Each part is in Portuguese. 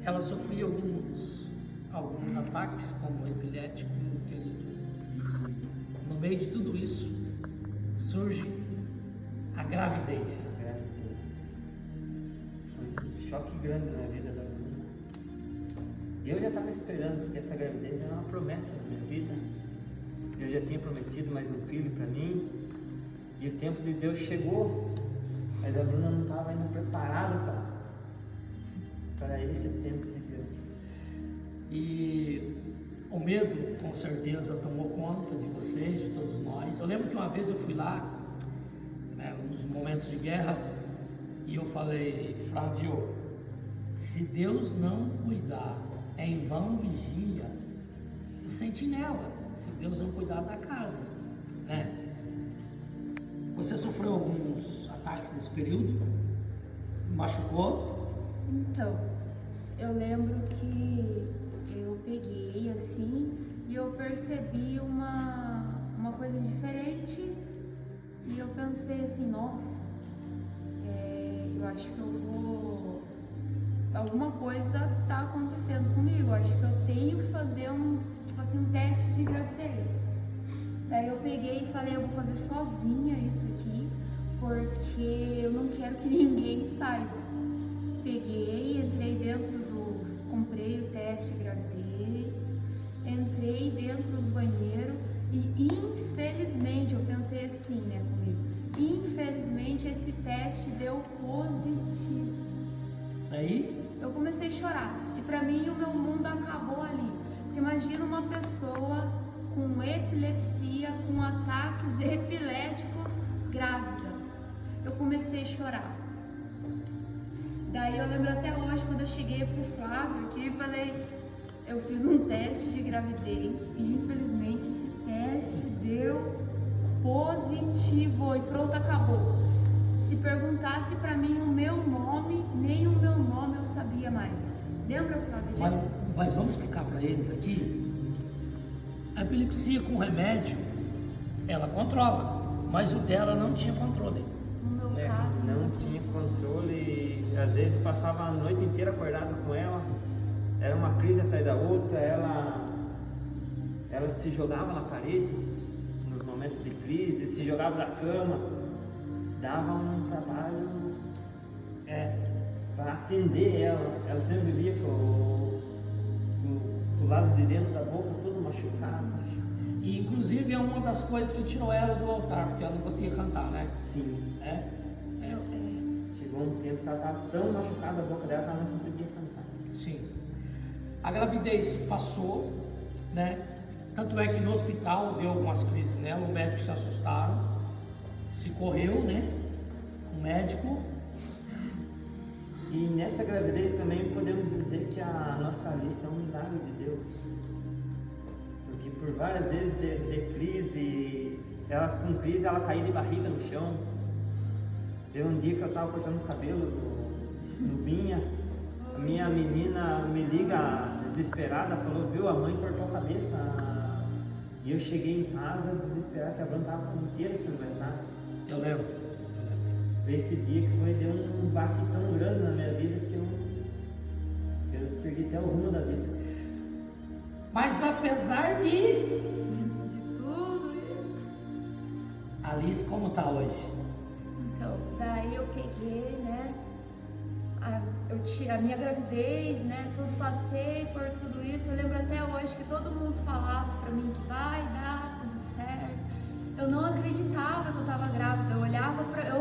ela sofria alguns ataques, como epilético, querido. E no meio de tudo isso, surge a gravidez. Foi um choque grande na vida da Bruna. E eu já estava esperando, porque essa gravidez era uma promessa na minha vida. Deus já tinha prometido mais um filho para mim. E o tempo de Deus chegou. Mas a Bruna não estava ainda preparada para esse tempo de Deus. E o medo, com certeza, tomou conta de vocês, de todos nós. Eu lembro que uma vez eu fui lá, né, nos momentos de guerra, e eu falei: Flávio, se Deus não cuidar, é em vão vigia o sentinela, se Deus não cuidar da casa, né? Você sofreu alguns ataques nesse período? Machucou? Então, eu lembro que eu peguei assim e eu percebi uma coisa diferente e eu pensei assim, nossa, eu acho que eu vou... Alguma coisa tá acontecendo comigo, eu acho que eu tenho que fazer um teste de gravidez. Daí eu peguei e falei, eu vou fazer sozinha isso aqui, porque eu não quero que ninguém saiba. Peguei, entrei comprei o teste de gravidez, entrei dentro do banheiro e infelizmente, eu pensei assim, né, comigo, infelizmente esse teste deu positivo. Aí? Eu comecei a chorar e pra mim o meu mundo acabou ali. Porque imagina uma pessoa com epilepsia, com ataques epiléticos, grávida. Eu comecei a chorar. Daí eu lembro até hoje, quando eu cheguei pro Flávio aqui, falei, eu fiz um teste de gravidez e infelizmente esse teste deu positivo e pronto, acabou. Se perguntasse pra mim o meu nome, nem o meu nome eu sabia mais. Lembra, Flávio, disso? Mas vamos explicar para eles aqui. A epilepsia com remédio, ela controla, mas o dela não tinha controle. No meu caso, não tinha controle. Às vezes passava a noite inteira acordado com ela. Era uma crise atrás da outra. Ela se jogava na parede nos momentos de crise, se jogava da cama. Dava um trabalho para atender ela. Ela sempre vivia com o lado de dentro da boca todo machucado. E inclusive é uma das coisas que tirou ela do altar, porque ela não conseguia cantar, né? Sim. Chegou um tempo que ela estava tão machucada a boca dela que ela não conseguia cantar. Sim. A gravidez passou, né? Tanto é que no hospital deu algumas crises nela, os médicos se assustaram, se correu, né? O médico. E nessa gravidez também podemos dizer que a nossa Alice é um milagre de Deus. Porque por várias vezes de crise, com crise ela caía de barriga no chão. Teve um dia que eu estava cortando o cabelo do Binha, a minha menina me liga desesperada, falou, viu, a mãe cortou a cabeça. E eu cheguei em casa desesperado, que a Bruna estava inteira sanguentada. Eu lembro. Esse dia que deu um baque tão grande na minha vida que eu perdi até o rumo da vida. Mas apesar de tudo isso. Alice, como está hoje? Então, daí eu peguei, né? A minha gravidez, né? Tudo passei por tudo isso. Eu lembro até hoje que todo mundo falava pra mim que vai dar tudo certo. Eu não acreditava que eu estava grávida. Eu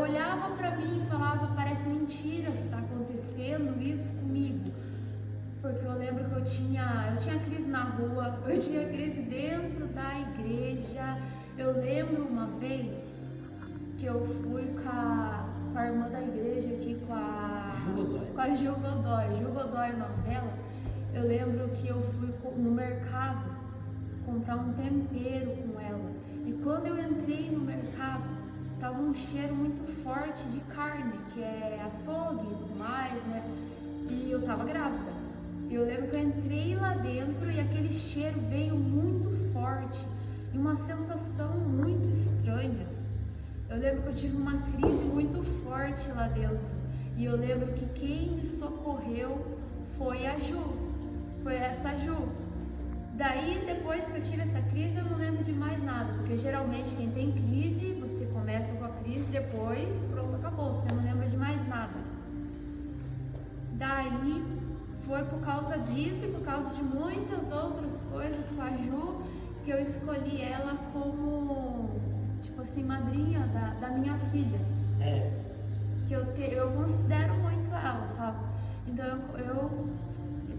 olhava pra mim e falava, parece mentira que está acontecendo isso comigo. Porque eu lembro que eu tinha crise na rua, eu tinha crise dentro da igreja. Eu lembro uma vez que eu fui com a irmã da igreja aqui, com a Gil Godoy. Gil Godoy é o nome dela. Eu lembro que eu fui no mercado comprar um tempero com ela. E quando eu entrei no mercado, tava um cheiro muito forte de carne, que é açougue e tudo mais, né? E eu tava grávida. E eu lembro que eu entrei lá dentro e aquele cheiro veio muito forte e uma sensação muito estranha. Eu lembro que eu tive uma crise muito forte lá dentro. E eu lembro que quem me socorreu foi a Ju, foi essa Ju. Daí, depois que eu tive essa crise, eu não lembro de mais nada, porque geralmente quem tem crise, você começa com a crise, depois, pronto, acabou, você não lembra de mais nada. Daí, foi por causa disso e por causa de muitas outras coisas com a Ju, que eu escolhi ela como, tipo assim, madrinha da minha filha. Que eu considero muito ela, sabe? Então, eu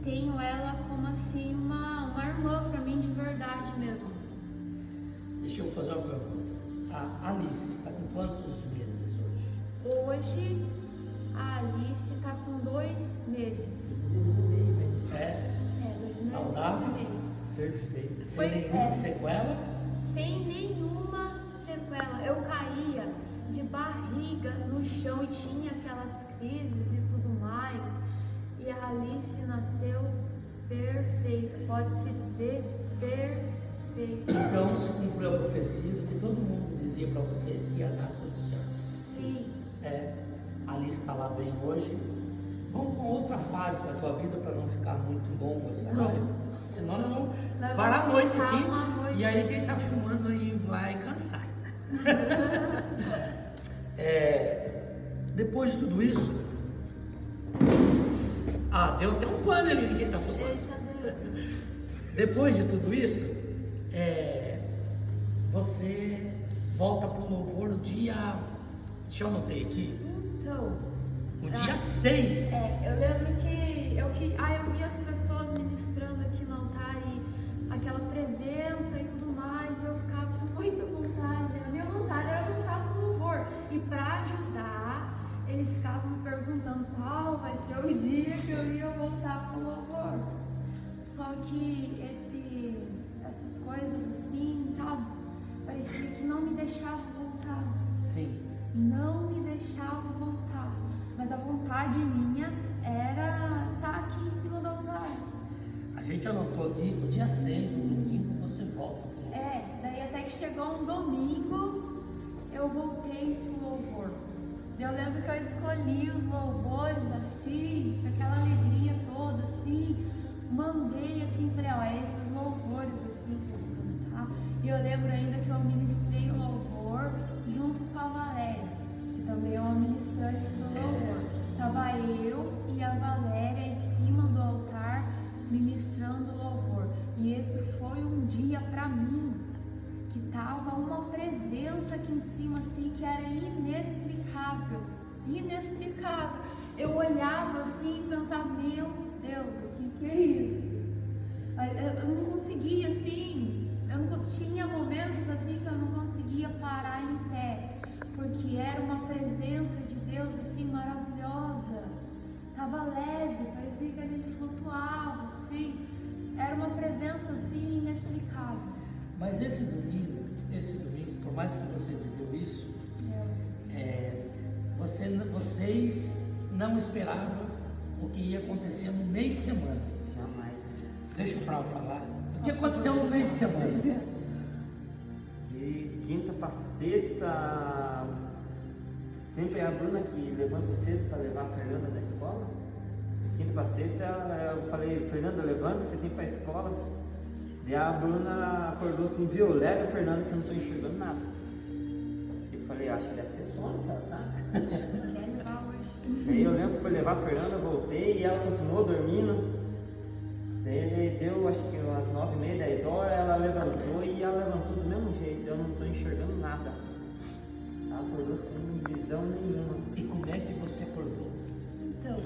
tenho ela como assim uma irmã para mim de verdade mesmo. Deixa eu fazer uma pergunta. A Alice está com quantos meses hoje? Hoje a Alice está com 2 meses. 2 meses Saudável? e meio. Perfeito. Sem nenhuma sequela? Sem nenhuma sequela. Eu caía de barriga no chão e tinha aquelas crises e tudo mais. E a Alice nasceu perfeita, pode-se dizer perfeita. Então se cumpriu a profecia do que todo mundo dizia para vocês que ia dar tudo certo. Sim. A Alice está lá bem hoje. Vamos com outra fase da tua vida para não ficar muito longo essa história. Senão nós vamos parar a noite aqui. E aí quem está filmando aí vai cansar. Depois de tudo isso, deu até um pano ali de quem está filmando. Depois de tudo isso, você volta para o louvor no dia. Deixa eu anotar aqui. Então. No dia 6. Eu lembro que eu vi as pessoas ministrando aqui no altar e aquela presença e tudo mais, e eu ficava com muita vontade. A minha vontade era voltar para o louvor. E para ajudar, eles ficavam me perguntando qual vai ser o dia que eu ia voltar para o louvor. Só que essas coisas assim, sabe? Parecia que não me deixavam voltar. Sim. Não me deixavam voltar. Mas a vontade minha era estar aqui em cima do altar. A gente anotou aqui, no dia 6, no domingo, você volta pro louvor. Daí até que chegou um domingo, eu voltei pro louvor. Eu lembro que eu escolhi os louvores assim, com aquela alegria toda assim, mandei assim, falei, esses louvores assim que eu vou cantar. E eu lembro ainda que eu ministrei o louvor junto com a Valéria, que também é uma ministrante do louvor. Tava eu e a Valéria em cima do altar ministrando o louvor. E esse foi um dia para mim que tava uma presença aqui em cima assim que era inexplicável. Inexplicável. Eu olhava assim e pensava, meu Deus, o que é isso? Eu não conseguia assim, eu não tinha momentos assim que eu não conseguia parar em pé, porque era uma presença de Deus assim maravilhosa, tava leve, parecia que a gente flutuava assim, era uma presença assim inexplicável. Mas esse domingo, por mais que você viveu isso, vocês não esperavam o que ia acontecer no meio de semana. Jamais. Deixa o Flávio falar. O que aconteceu no meio de semana? De quinta para sexta, sempre é a Bruna que levanta cedo para levar a Fernanda na escola. De quinta para sexta, eu falei, Fernanda, levanta, você tem que ir para a escola. E a Bruna acordou assim, viu, leva a Fernanda que eu não estou enxergando nada. Eu falei, acho que deve ser sono, tá? Quer levar hoje? Aí eu lembro que foi levar a Fernanda, voltei e ela continuou dormindo. Daí deu, acho que umas 9h30, 10 horas, ela levantou e ela levantou do mesmo jeito, eu não estou enxergando nada. Ela acordou sem visão nenhuma. E como é que você acordou? Então,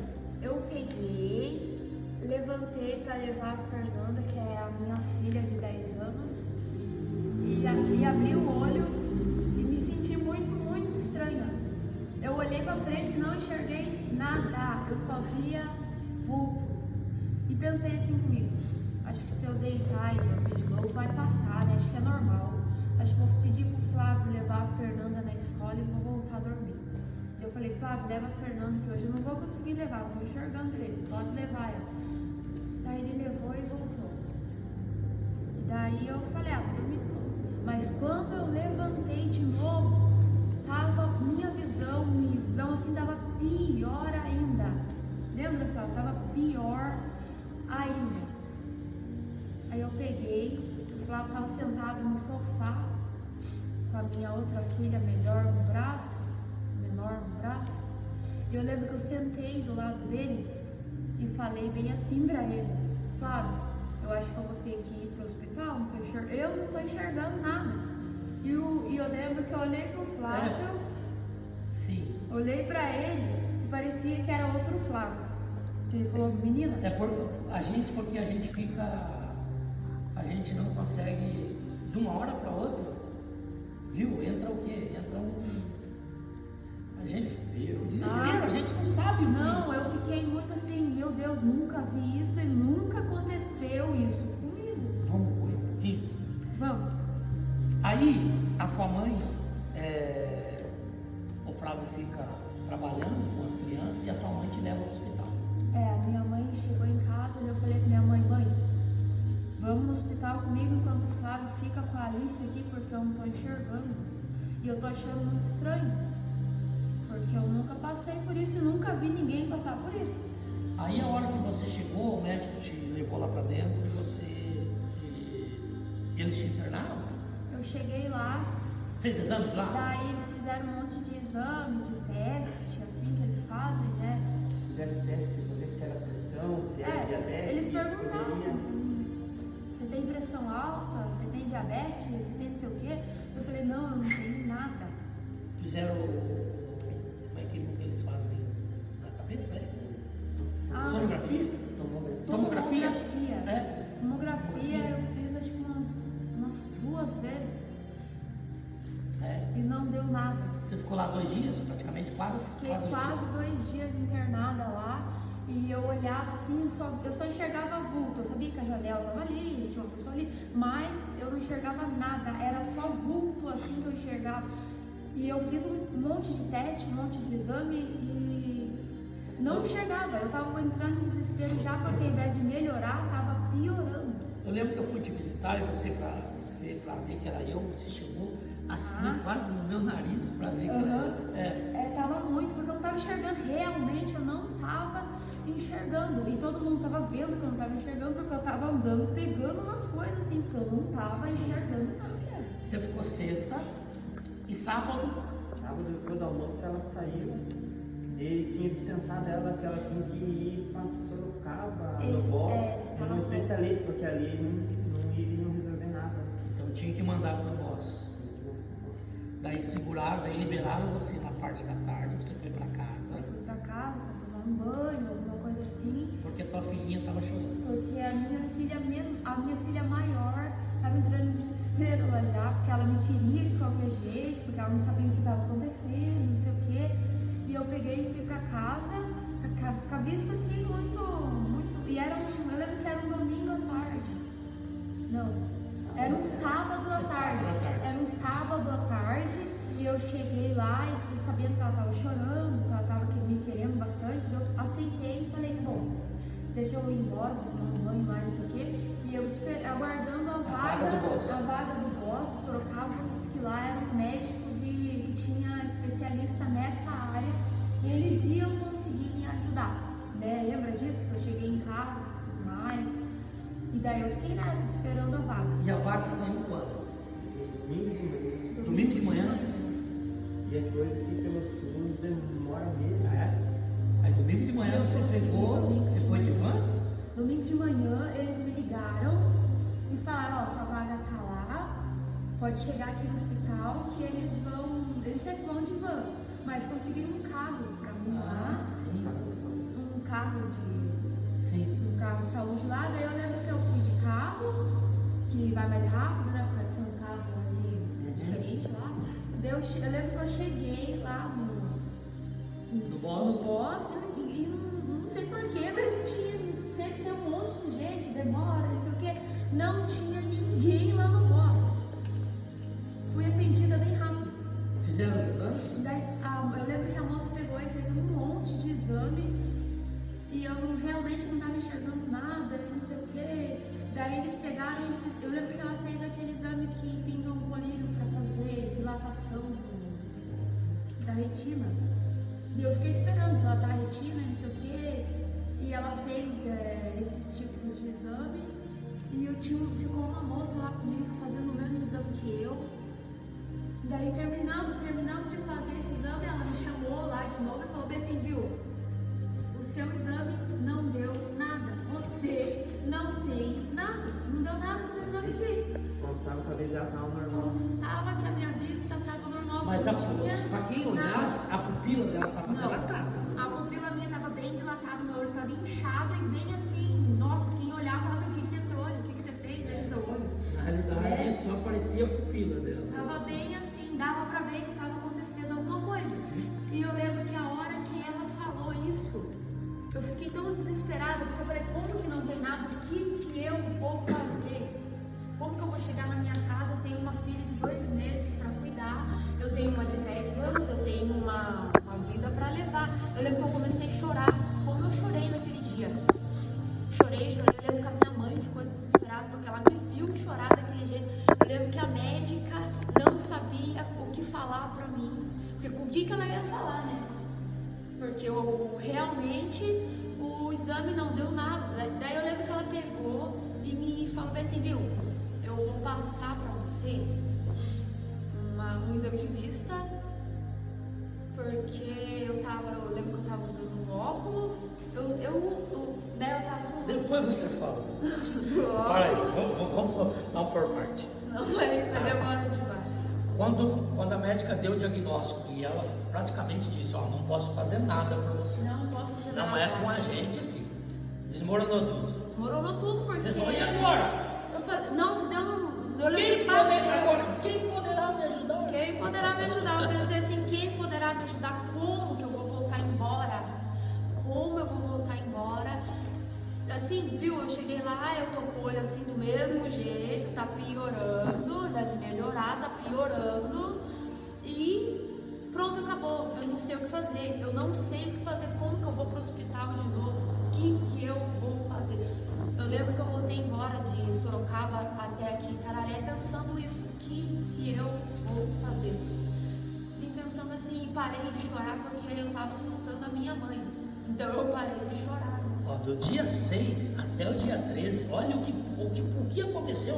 eu peguei, levantei para levar a Fernanda, que é a minha filha de 10 anos, e abri o olho e me senti muito, muito estranha. Eu olhei para frente e não enxerguei nada, eu só via vulto. E pensei assim comigo, acho que se eu deitar e dormir de novo vai passar, né? Acho que é normal. Acho que vou pedir pro Flávio levar a Fernanda na escola e vou voltar a dormir. Eu falei, Flávio, leva a Fernanda que hoje eu não vou conseguir levar, não tô enxergando ele, pode levar ela. Daí ele levou e voltou. E daí eu falei, vou dormir de novo. Mas quando eu levantei de novo, tava minha visão visão assim tava pior ainda. Lembra, Flávio? Tava pior ainda. Aí eu peguei, o Flávio tava sentado no sofá com a minha outra filha menor no braço, e eu lembro que eu sentei do lado dele e falei bem assim pra ele: Flávio, eu acho que eu vou ter que ir pro hospital, eu não tô enxergando nada. E eu lembro que eu olhei pro Flávio, olhei pra ele e parecia que era outro Flávio. Ele falou: menina. É porque a gente fica. A gente não consegue de uma hora para outra, viu? Entra o quê? Entra um. A gente. Desespero, a gente não sabe. Não, eu fiquei muito assim: meu Deus, nunca vi isso e nunca aconteceu isso comigo. Vamos correr um pouquinho? Vamos. Aí, a tua mãe, o Flávio fica trabalhando com as crianças e a tua mãe te leva ao hospital. A minha mãe chegou em casa e eu falei pra minha mãe: mãe, vamos no hospital comigo enquanto o Flávio fica com a Alice aqui, porque eu não tô enxergando. E eu tô achando muito estranho, porque eu nunca passei por isso e nunca vi ninguém passar por isso. Aí a hora que você chegou, o médico te levou lá pra dentro e eles te internaram? Eu cheguei lá. Fez exames lá? Daí eles fizeram um monte de exame, de teste, assim que eles fazem, né? Fizeram teste para ver se era pressão, se era diabetes. Eles perguntaram: você tem pressão alta? Você tem diabetes? Você tem não sei o quê? Eu falei: não, eu não tenho nada. Fizeram. Como é que eles fazem na cabeça? Sonografia? Tomografia? Tomografia eu fiz acho que umas 2 vezes. E não deu nada. Você ficou lá 2 dias, praticamente, Fiquei quase 2 dias internada lá. E eu olhava assim, eu só enxergava vulto. Eu sabia que a janela estava ali, tinha uma pessoa ali, mas eu não enxergava nada, era só vulto assim que eu enxergava. E eu fiz um monte de teste, um monte de exame e não enxergava. Eu estava entrando em desespero já, porque ao invés de melhorar, estava piorando. Eu lembro que eu fui te visitar e você pra ver que era eu, você chegou assim, quase no meu nariz, pra ver que era. Tava muito, porque eu não estava enxergando, realmente eu não estava enxergando. E todo mundo estava vendo que eu não estava enxergando, porque eu estava andando, pegando nas coisas assim, porque eu não estava enxergando nada. Você ficou sexta e sábado? Sábado, depois do almoço, ela saiu. Eles tinham dispensado ela que ela tinha que ir para Sorocaba, no Boss, num especialista, porque ali não iriam resolver nada. Então tinha que mandar para o Boss. Daí seguraram, daí liberaram você na parte da tarde, você foi para casa. Eu fui para casa para tomar um banho, alguma coisa assim. Porque a tua filhinha estava chorando. Porque a minha filha maior estava entrando em desespero lá já, porque ela me queria de qualquer jeito, porque ela não sabia o que estava acontecendo, não sei o quê. E eu peguei e fui para casa, com a vista assim, muito. E eu lembro que era um domingo à tarde. Não, era um sábado à tarde. Era um sábado à tarde. E eu cheguei lá e fiquei sabendo que ela estava chorando, que ela estava me querendo bastante. Eu aceitei e falei: bom, deixa eu ir embora, vou tomar um banho lá, não sei o quê. E eu aguardando a vaga do Boss, Sorocaba, porque disse que lá era um médico que tinha especialista nessa área e eles iam conseguir me ajudar. Né? Lembra disso? Eu cheguei em casa e tudo mais. E daí eu fiquei nessa, esperando a vaga. E a vaga saiu quando? Domingo de manhã. Domingo de manhã? E é coisa que pelo SUS demora meses. Aí domingo de manhã você pegou, você foi de van? Domingo de manhã eles me ligaram e falaram: ó, sua vaga tá lá, pode chegar aqui no hospital que eles sempre vão de van, mas conseguiram um carro pra mim lá. Sim. Um carro de saúde lá. Daí eu lembro que eu fui de carro, que vai mais rápido, né, porque ser um carro ali diferente lá. Daí eu lembro que eu cheguei lá no Boss e não sei porquê, mas não tinha. Sempre tem um monte de gente, demora, não sei o quê. Não tinha ninguém lá no Boss. Fui atendida bem rápido. Fizeram os exames? Daí, eu lembro que a moça pegou e fez um monte de exame e eu realmente não estava enxergando nada, não sei o quê. Daí eles pegaram e eu lembro que ela fez aquele exame que pinga um colírio para fazer dilatação. da retina. E eu fiquei esperando tratar a retina, não sei o quê. E ela fez esses tipos de exame. E ficou uma moça lá comigo fazendo o mesmo exame que eu. Daí terminando de fazer esse exame, ela me chamou lá de novo e falou bem assim, viu? O seu exame não deu nada. Você não tem nada. Não deu nada no seu exame, sim. Constava que a vista estava normal. Constava que a minha vista estava normal. Mas para quem olhasse, a pupila dela estava dilatada. A pupila minha estava bem dilatada, meu olho estava inchado e bem assim. Nossa, quem olhava falava, o que tem no teu olho? O que você fez aí no teu olho? Na realidade, só aparecia a pupila dela. Estava bem assim, dava para ver que estava acontecendo alguma coisa. E eu lembro que a hora que ela falou isso, eu fiquei tão desesperada, porque eu falei, como que não tem nada? O que eu vou fazer? Como que eu vou chegar na minha casa? Eu tenho uma filha de 2 meses para cuidar, eu tenho uma de 10 anos, eu tenho uma vida para levar. Eu lembro que eu comecei a chorar, como eu chorei naquele dia. Chorei. Eu lembro que a minha mãe ficou desesperada, porque ela me viu chorar daquele jeito. Eu lembro que a médica não sabia o que falar para mim, porque com o que ela ia falar, né? Porque realmente o exame não deu nada. Daí eu lembro que ela pegou e me falou assim, viu, eu vou passar para você um exame de vista, porque eu lembro que eu estava usando um óculos, eu tava com... Depois você fala. Para aí, vamos por parte. Não, vai demorar demais. Quando a médica deu o diagnóstico e ela praticamente disse, ó, não posso fazer nada para você. Não posso fazer nada. Não é com a gente aqui. Desmoronou tudo. Desmoronou tudo, porque... Vocês vão, e agora? Eu falei, nossa, deu um... Quem poderá me ajudar? Quem poderá me ajudar? Eu pensei assim, quem poderá me ajudar? Como que eu vou voltar embora? Como eu vou voltar embora? Assim, viu, eu cheguei lá, eu tô com o olho assim do mesmo jeito, tá piorando, das melhorar, tá piorando e pronto, acabou. Eu não sei o que fazer, como que eu vou pro hospital de novo? O que eu vou fazer? Eu lembro que eu voltei embora de Sorocaba até aqui em Tararé pensando isso, o que eu vou fazer? E pensando assim, parei de chorar porque eu tava assustando a minha mãe, então eu parei de chorar. Ó, do dia 6 até o dia 13, olha o que aconteceu.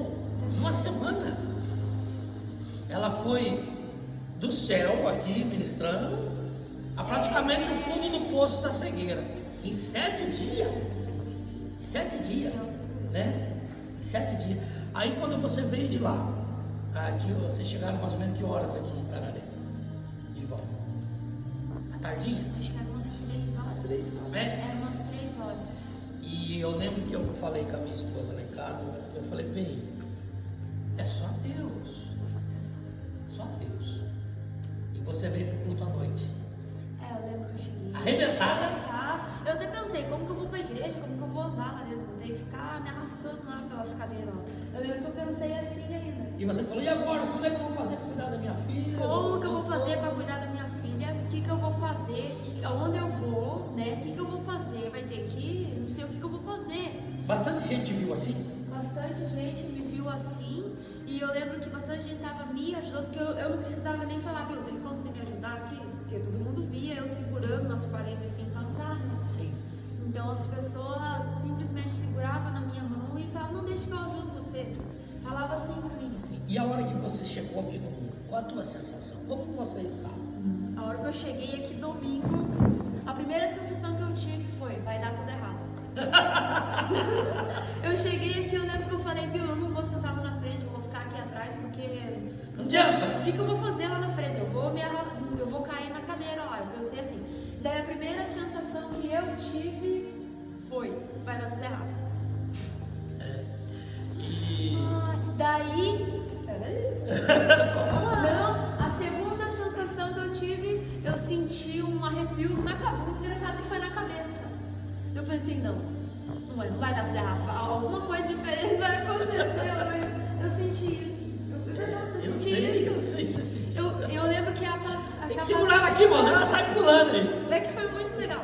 Uma semana. Ela foi do céu aqui ministrando a praticamente o fundo do poço da cegueira. Em 7 dias. 7 dias. Né? Em 7 dias. Aí quando você veio de lá, aqui vocês chegaram mais ou menos que horas aqui em Tararé? De volta. À tardinha? Acho que eram umas 3 horas. 3 horas. Eram umas 3 horas. E eu lembro que eu falei com a minha esposa lá em casa, eu falei, bem, é só Deus. Só Deus. E você veio pro culto à noite. Eu lembro que eu cheguei. Arrebentada. Eu até pensei, como que eu vou pra igreja? Como que eu vou andar lá dentro? Vou ter que ficar me arrastando lá pelas cadeiras. Eu lembro que eu pensei assim ainda. E você falou, e agora? Como é que eu vou fazer para cuidar da minha filha? Como que eu vou fazer para cuidar da minha filha? O que eu vou fazer? Onde eu vou? Né? O que eu vou fazer? Vai ter que ir? Não sei o que eu vou fazer. Bastante gente viu assim? Bastante gente me viu assim. E eu lembro que bastante gente estava me ajudando, porque eu não precisava nem falar, viu, tem como você me ajudar aqui? Porque todo mundo via eu segurando nas paredes assim para andar, né? Sim. Então as pessoas simplesmente seguravam na minha mão e falavam, não, deixa que eu ajudo você. Falava assim para mim. Sim. E a hora que você chegou aqui domingo, qual a tua sensação? Como você estava? A hora que eu cheguei aqui domingo, a primeira sensação que eu tive foi, vai dar tudo errado. Eu cheguei aqui, eu lembro que eu falei, viu, eu não vou sentar lá na frente, eu vou ficar aqui atrás, porque... Não adianta! O que eu vou fazer lá na frente? Eu vou cair na cadeira lá, eu pensei assim. Daí a primeira sensação que eu tive foi, vai dar tudo errado. Daí... Não, a segunda sensação que eu tive, eu senti um arrepio na cabeça, engraçado que foi na cabeça. Eu pensei, não vai dar tudo errado, alguma coisa diferente vai acontecer. Eu senti isso. Eu senti isso. Eu lembro que tem que segurar aqui, mano, ela sai pulando aí. É que foi muito legal.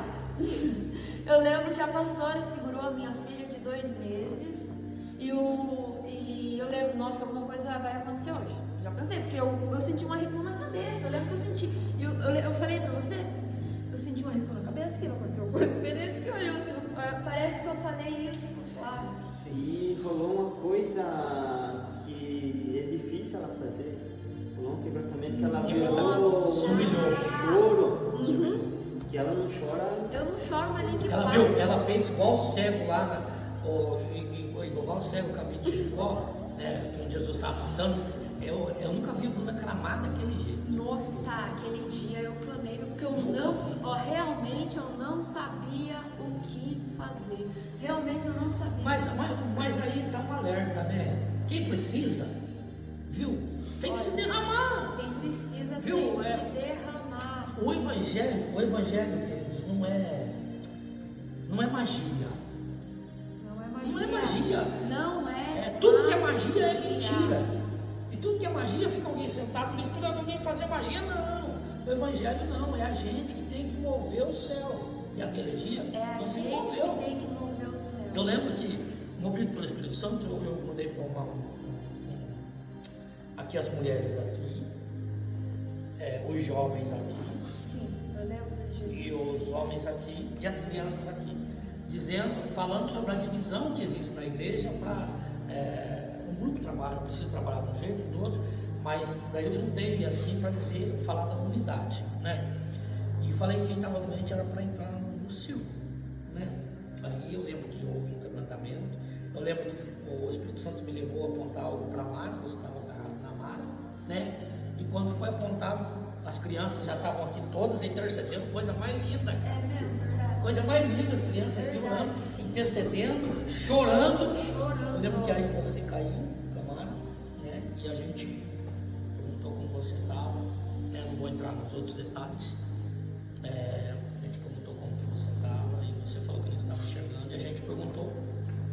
Eu lembro que a pastora segurou a minha filha de 2 meses e eu lembro, nossa, alguma coisa vai acontecer hoje. Já pensei, porque eu senti um arrepio na cabeça. cabeça. Eu lembro que eu senti. Eu falei pra você? Eu senti um arrepio na cabeça, que aconteceu uma coisa diferente, que parece que eu falei isso com o Flávio. E rolou uma coisa que é difícil ela fazer. Rolou um quebrantamento que ela virou choro. Que ela não chora. Eu não choro, mas nem que Ela fale. viu, ela fez igual o cego lá, igual o cego, caminho de Jericó, né, que Jesus estava passando. Eu nunca vi a Bruna clamar daquele jeito. Nossa, aquele dia eu clamei, porque eu realmente eu não sabia o que fazer. Realmente eu não sabia. Mas aí tá um alerta, né? Quem precisa, viu? Tem que se derramar. Quem precisa Viu? tem que se derramar. O evangelho, queridos, não é magia. Não é magia. Não é magia. Não é. Tudo que é magia é mentira. E tudo que é magia fica alguém sentado ali esperando alguém fazer magia. Não. O evangelho não. É a gente que tem que mover o céu. E aquele dia É a você gente moveu. que tem que mover o céu. Eu lembro que, movido pelo Espírito Santo, eu mandei formar aqui as mulheres aqui, os jovens aqui, Sim, eu lembro disso. e os homens aqui, e as crianças aqui, falando sobre a divisão que existe na igreja para um grupo trabalha, precisa trabalhar de um jeito, do outro, mas daí eu juntei assim para falar da unidade, né? E falei que quem estava doente era para entrar no circo, né? Aí eu lembro que houve um quebrantamento, eu lembro que o Espírito Santo me levou a apontar algo para a Mara, você estava na Mara, né? E quando foi apontado, as crianças já estavam aqui todas intercedendo, coisa mais linda, cara. É mesmo, verdade. Coisa mais linda, as crianças aqui orando, intercedendo, chorando. Eu lembro que aí você caiu, Camara, né? E a gente perguntou como você estava, né? Não vou entrar nos outros detalhes. A gente perguntou como que você estava e você falou que não estava enxergando. E a gente perguntou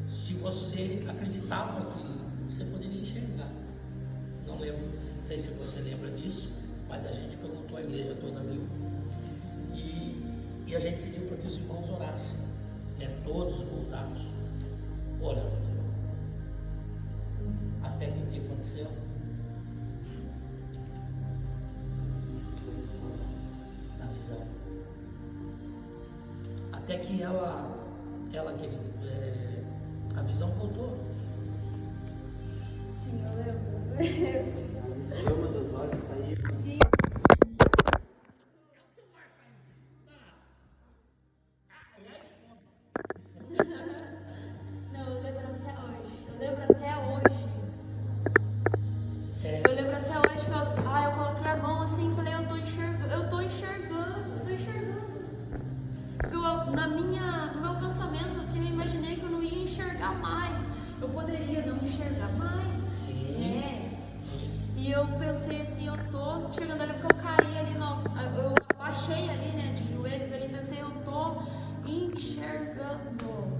se você acreditava que você poderia enxergar. Não lembro, não sei se você lembra disso, mas a gente perguntou, a igreja toda viu. E a gente pediu para que os irmãos orassem, todos voltados, orando. Até que o que aconteceu? Na visão. Até que ela querida, a visão voltou. Sim, eu lembro. As escamas dos olhos caíram. Sim. Não, eu lembro até hoje. Eu lembro até hoje que eu coloquei a mão assim e falei, eu tô enxergando. No meu pensamento, assim, eu imaginei que eu não ia enxergar mais. Eu poderia não enxergar mais. Sim. E eu pensei assim, eu tô enxergando ali porque eu caí ali, eu baixei ali, né, de joelhos ali, pensei, eu tô enxergando.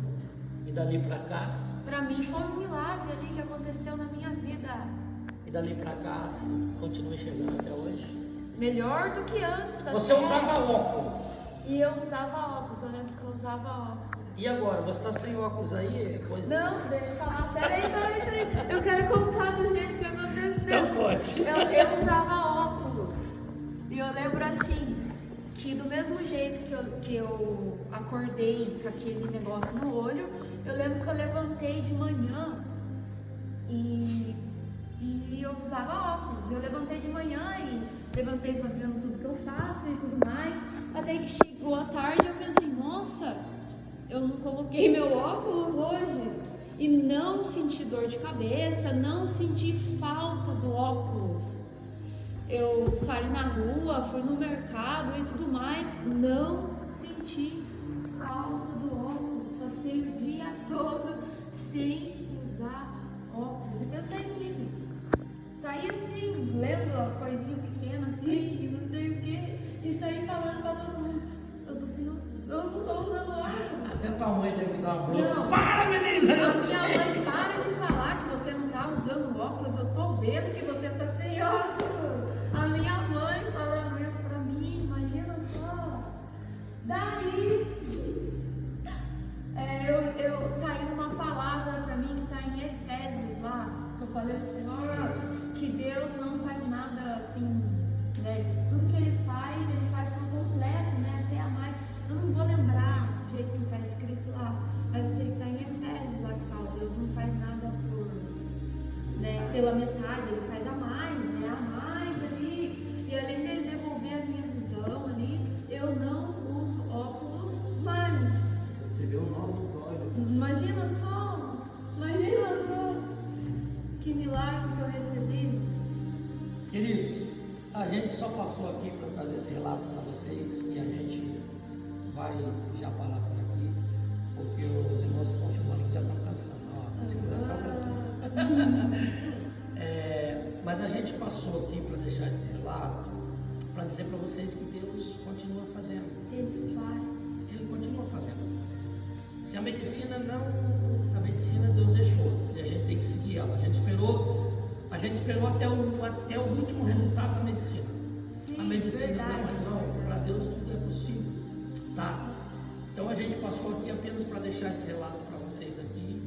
E dali para cá? Pra mim foi um milagre ali que aconteceu na minha vida. E dali para cá, continua enxergando até hoje? Melhor do que antes. Você até. usava óculos? E eu usava óculos, eu lembro que eu usava óculos. E agora, você está sem óculos aí? Não, deixa eu falar, peraí. Eu quero contar do jeito que aconteceu. Então conte. Eu usava óculos. E eu lembro assim, que do mesmo jeito que eu acordei com aquele negócio no olho, eu lembro que eu levantei de manhã e eu usava óculos. Eu levantei de manhã e levantei fazendo tudo que eu faço e tudo mais. Até que chegou a tarde eu pensei, nossa, eu não coloquei meu óculos hoje. E não senti dor de cabeça, não senti falta do óculos. Eu saí na rua, fui no mercado e tudo mais, não senti falta do óculos. Passei o dia todo sem usar óculos. E pensei comigo. Saí assim, lendo as coisinhas pequenas assim, e não sei o que, e saí falando pra todo mundo, eu não tô usando óculos. Até tua mãe teve que dar uma bronca. Não. Para, menina! A minha mãe, para de falar que você não tá usando óculos, eu tô vendo que você tá sem óculos. A minha mãe falando isso pra mim, imagina só. Daí, eu saiu uma palavra pra mim que tá em Efésios lá, que eu falei do Senhor, que Deus não faz nada assim né? Tudo que ele faz por completo, né? Até a mais. Eu não vou lembrar do jeito que está escrito lá, mas eu sei que está em Efésios lá que fala, Deus não faz nada por, né, pela metade, ele faz a mais, né? A mais ali. E além dele devolver a minha visão ali, eu não uso óculos mágicos. Recebeu novos olhos. Imagina só. Que milagre que eu recebi. Queridos, a gente só passou aqui para trazer esse relato para vocês e a gente vai já parar por aqui, porque os irmãos que estão filmando já estão cansando. Ó, segurando está cansando. Mas a gente passou aqui para deixar esse relato, para dizer para vocês que Deus continua fazendo. Ele faz. Ele continua fazendo. Se a medicina Deus deixou, e a gente tem que seguir ela. A gente esperou até o último resultado da medicina. Sim, a medicina verdade, não, para Deus tudo é possível. Tá? Então a gente passou aqui apenas para deixar esse relato para vocês aqui.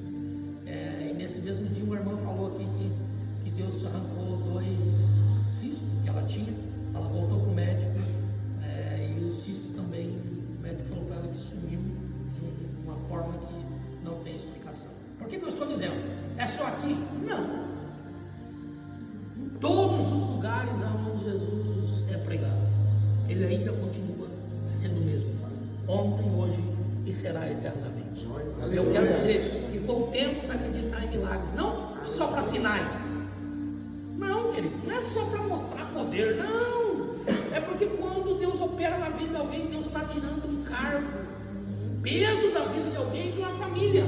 E nesse mesmo dia uma irmã falou aqui que Deus arrancou 2 cistos que ela tinha. Ela voltou para o médico e o cisto também, o médico falou para ela que sumiu de uma forma que não tem explicação. Por que eu estou dizendo? É só aqui? Não. Em todos os lugares onde Jesus é pregado, ele ainda continua sendo o mesmo. Ontem, hoje e será eternamente. Eu quero dizer que voltemos a acreditar em milagres, não só para sinais. Não, querido, não é só para mostrar poder, não. É porque quando Deus opera na vida de alguém, Deus está tirando um cargo, um peso da vida de alguém, de uma família.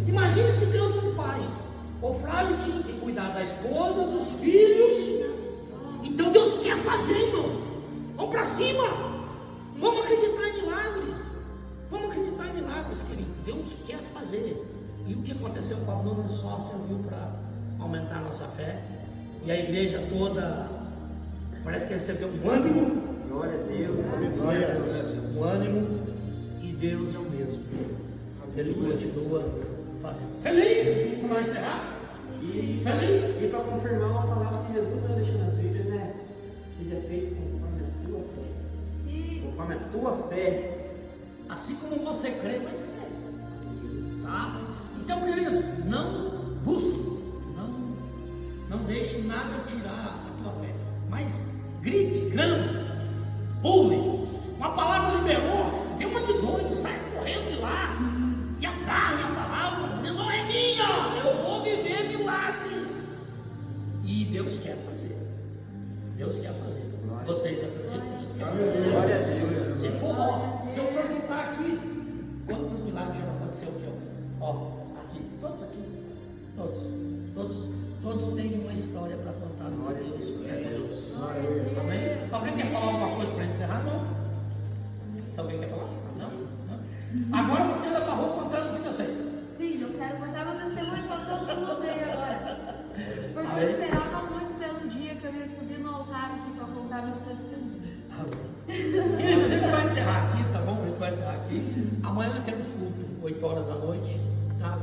Imagine se Deus não faz. O Flávio tinha que cuidar da esposa, dos filhos. Então Deus quer fazer, irmão. Vamos para cima. Vamos acreditar em milagres. Vamos acreditar em milagres, querido. Deus quer fazer. E o que aconteceu com a Bruna só serviu para aumentar a nossa fé. E a igreja toda parece que recebeu um ânimo. Glória a Deus. Glória a Deus. Um ânimo. E Deus é o mesmo. Ele continua fazendo. Feliz? Para nós encerrar? Feliz? E para confirmar uma palavra que Jesus vai deixar na Bíblia, né? Seja feito conforme a tua fé. Sim. Conforme a tua fé. Assim como você crê, vai ser. Tá? Então, queridos, não busque, não deixe nada tirar a tua fé. Mas grite, grame, pule. Uma palavra liberou, deu uma de doido, sai correndo de lá. E agarre a palavra, dizendo: não é minha, eu vou viver milagres. E Deus quer fazer. Deus quer fazer. Vocês acreditam que Deus quer fazer? Glória a Deus. Se for, ó, se eu perguntar aqui, quantos milagres já aconteceu aqui? Ó, aqui, todos aqui. Todos têm uma história para contar do que Deus é Deus. Amém? Alguém quer falar alguma coisa para encerrar? Não? Se alguém quer falar? Não? Agora você anda para a rua contando o que Deus fez. Sim, eu quero contar meu testemunho para todo mundo aí agora. Porque eu esperava muito pelo dia que eu ia subir no altar aqui para contar meu testemunho. Querido, a gente vai encerrar aqui, tá bom? A gente vai encerrar aqui. Amanhã temos culto, 8 horas da noite. Tá?